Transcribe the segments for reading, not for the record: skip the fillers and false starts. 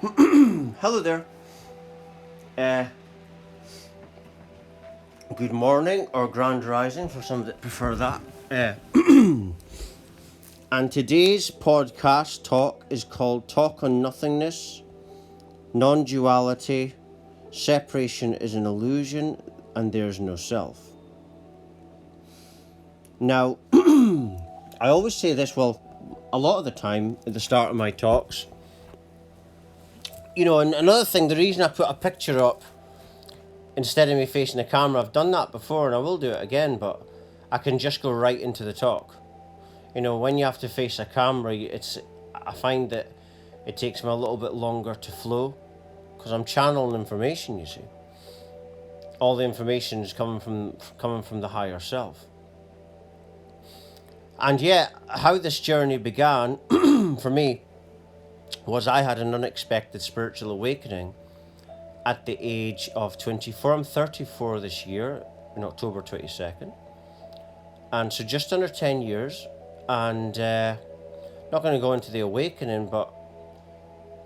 Hello there. Uh, Good morning or grand rising for some that prefer that. Uh, and today's podcast talk is called Talk on Nothingness, Non Duality, Separation is an Illusion, and There's No Self. Now, I always say this, well, a lot of the time at the start of my talks. And another thing, the reason I put a picture up instead of me facing the camera, I've done that before and I will do it again, but I can just go right into the talk. When you have to face a camera, I find that it takes me a little bit longer to flow because I'm channeling information, you see. All the information is coming from the higher self. And yet, how this journey began for me was I had an unexpected spiritual awakening at the age of 24. I'm 34 this year, in October 22nd. And so just under 10 years. And not going to go into the awakening, but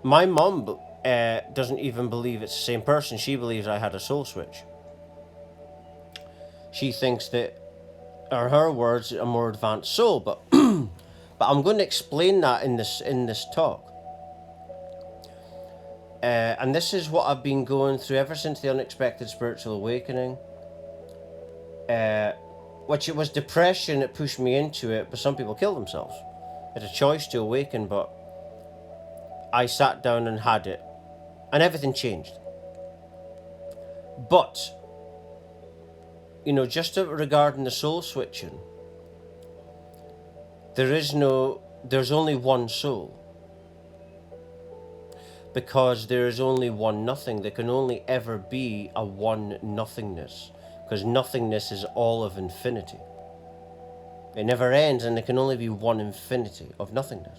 my mum doesn't even believe it's the same person. She believes I had a soul switch. She thinks that, or her words, a more advanced soul. But I'm going to explain that in this talk. And this is what I've been going through ever since the unexpected spiritual awakening. Which it was depression that pushed me into it, but some people kill themselves. It's a choice to awaken, but I sat down and had it, and everything changed. But, just regarding the soul switching, there's only one soul. Because there is only one nothing. There can only ever be a one nothingness. Because nothingness is all of infinity. It never ends, and there can only be one infinity of nothingness.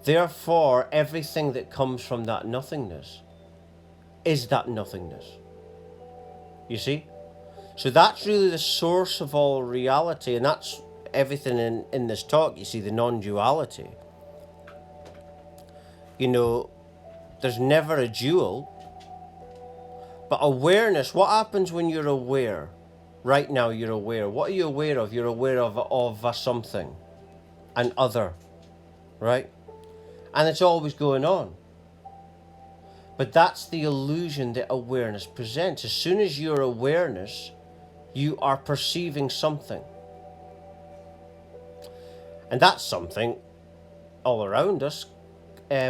Therefore, everything that comes from that nothingness is that nothingness. You see? So that's really the source of all reality, and that's everything in this talk. You see, the non-duality. There's never a dual. But awareness, what happens when you're aware? Right now you're aware. What are you aware of? You're aware of a something, an other, right? And it's always going on. But that's the illusion that awareness presents. As soon as you're awareness, you are perceiving something. And that something all around us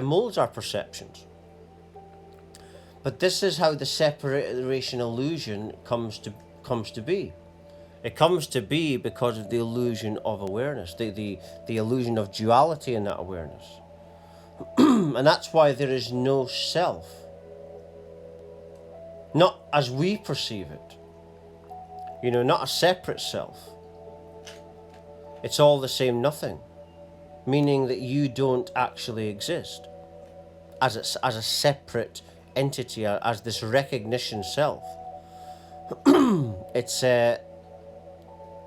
molds our perceptions. But this is how the separation illusion comes to be. It comes to be because of the illusion of awareness, the illusion of duality in that awareness. And that's why there is no self. Not as we perceive it. Not a separate self. It's all the same nothing. Meaning that you don't actually exist as a separate entity, as this recognition self. It's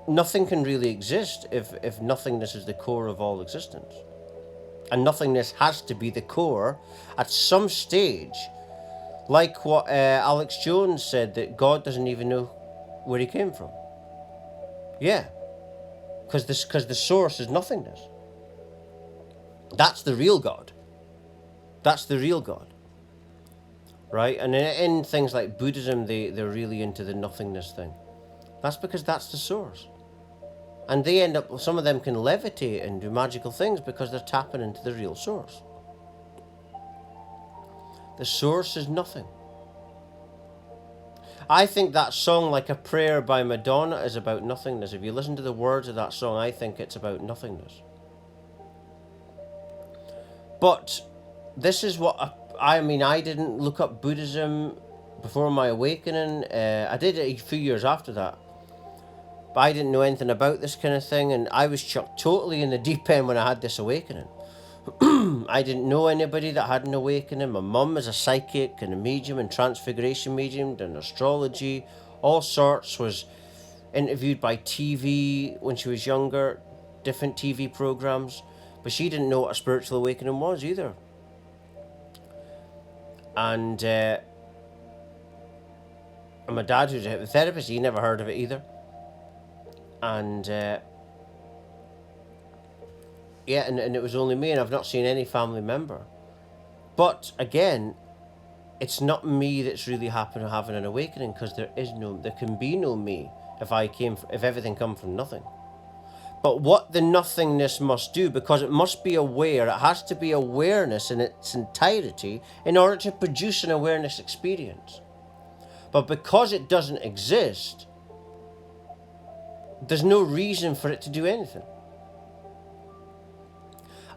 nothing can really exist if nothingness is the core of all existence, and nothingness has to be the core at some stage, like what Alex Jones said, that God doesn't even know where he came from. Yeah, because the source is nothingness. That's the real God. That's the real God. Right? And in things like Buddhism, they're really into the nothingness thing. That's because that's the source. And they end up, some of them can levitate and do magical things because they're tapping into the real source. The source is nothing. I think that song, Like a Prayer by Madonna, is about nothingness. If you listen to the words of that song, I think it's about nothingness. But this is what I didn't look up Buddhism before my awakening. I did it a few years after that. But I didn't know anything about this kind of thing, and I was chucked totally in the deep end when I had this awakening. I didn't know anybody that had an awakening. My mum is a psychic and a medium and transfiguration medium and astrology, all sorts, was interviewed by TV when she was younger, different TV programs, but she didn't know what a spiritual awakening was either. And my dad, who's a hypnotherapist, he never heard of it either. And yeah, and it was only me, and I've not seen any family member. But again, it's not me that's really happened having an awakening, because there can be no me if everything come from nothing. But what the nothingness must do, because it must be aware, it has to be awareness in its entirety in order to produce an awareness experience. But because it doesn't exist, there's no reason for it to do anything.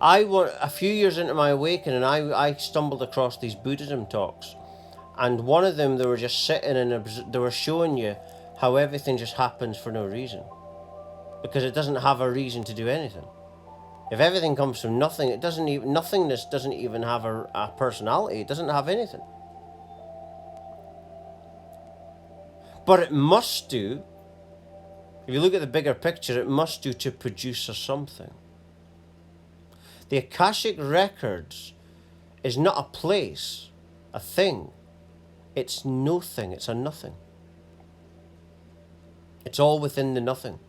A few years into my awakening, I stumbled across these Buddhism talks, and one of them, they were just sitting and they were showing you how everything just happens for no reason, because it doesn't have a reason to do anything. If everything comes from nothing, nothingness doesn't even have a personality. It doesn't have anything. But it must do, if you look at the bigger picture, it must do to produce a something. The Akashic Records is not a place, a thing. It's no thing, it's a nothing. It's all within the nothing.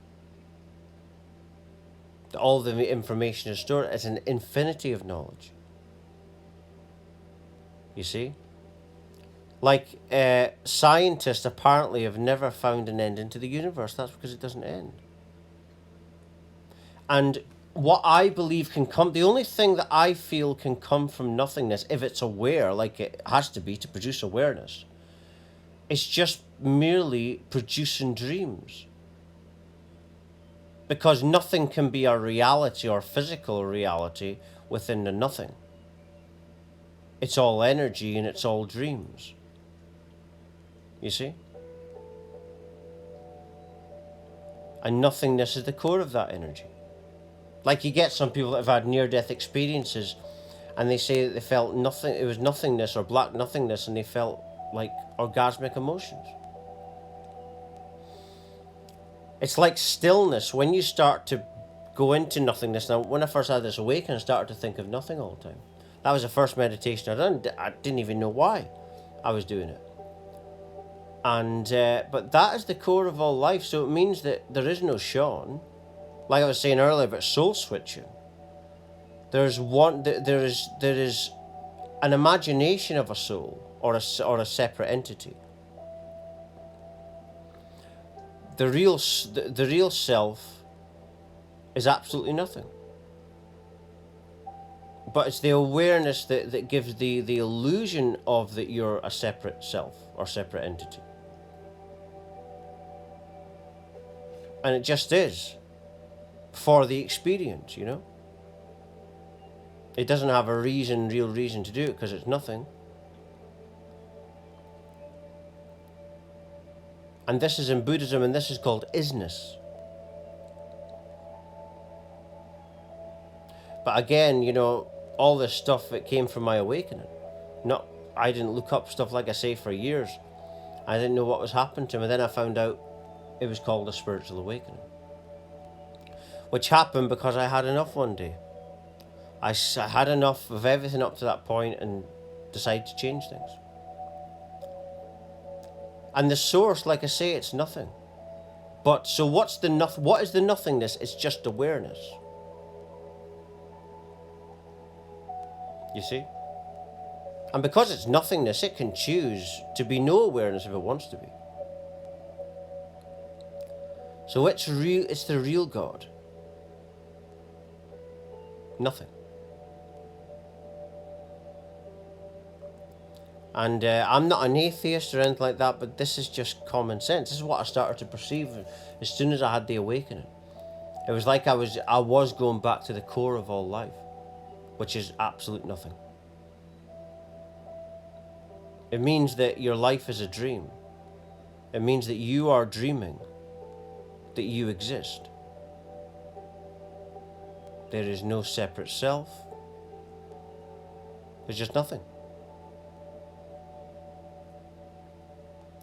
All the information is stored as an infinity of knowledge. You see? Like, scientists apparently have never found an ending to the universe. That's because it doesn't end. And what I believe can come, the only thing that I feel can come from nothingness, if it's aware, like it has to be to produce awareness, it's just merely producing dreams. Because nothing can be a reality or physical reality within the nothing. It's all energy and it's all dreams. You see? And nothingness is the core of that energy. Like, you get some people that have had near-death experiences, and they say that they felt nothing, it was nothingness or black nothingness, and they felt like orgasmic emotions. It's like stillness. When you start to go into nothingness, now when I first had this awakening, I started to think of nothing all the time. That was the first meditation I done. I didn't even know why I was doing it. And but that is the core of all life. So it means that there is no Sean. Like I was saying earlier about soul switching. There is an imagination of a soul or a separate entity. The real self is absolutely nothing. But it's the awareness that gives the illusion of that you're a separate self or separate entity. And it just is. For the experience, you know? It doesn't have a real reason to do it, because it's nothing. And this is in Buddhism, and this is called isness. But again, you know, all this stuff, it came from my awakening. I didn't look up stuff, like I say, for years. I didn't know what was happening to me. Then I found out it was called a spiritual awakening. Which happened because I had enough one day. I had enough of everything up to that point and decided to change things. And the source, like I say, it's nothing. But so what is the nothingness? It's just awareness. You see? And because it's nothingness, it can choose to be no awareness if it wants to be. So it's the real God. Nothing. And I'm not an atheist or anything like that, but this is just common sense. This is what I started to perceive as soon as I had the awakening. It was like I was going back to the core of all life, which is absolute nothing. It means that your life is a dream. It means that you are dreaming, that you exist. There is no separate self. There's just nothing.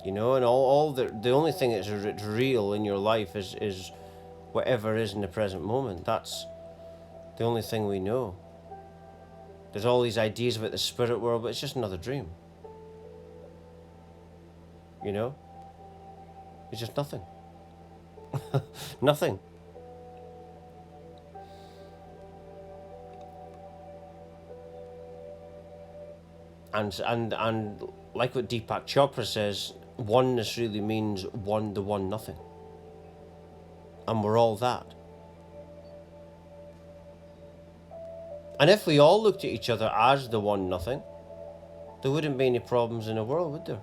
You know, and all the only thing that's real in your life is whatever is in the present moment. That's the only thing we know. There's all these ideas about the spirit world, but it's just another dream. you know? It's just nothing. Nothing. And like what Deepak Chopra says, oneness really means the one nothing. And we're all that. And if we all looked at each other as the one nothing, there wouldn't be any problems in the world, would there?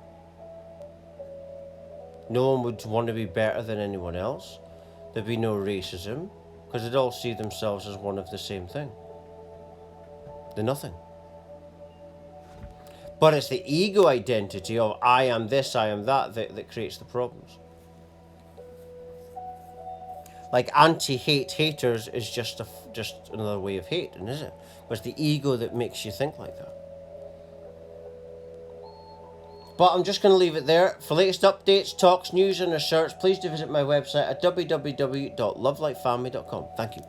No one would want to be better than anyone else. There'd be no racism, because they'd all see themselves as one of the same thing. The nothing. But it's the ego identity of I am this, I am that creates the problems. Like anti-hate haters is just another way of hate, isn't it? But it's the ego that makes you think like that. But I'm just going to leave it there. For latest updates, talks, news and research, please do visit my website at www.lovelightfamily.com. Thank you.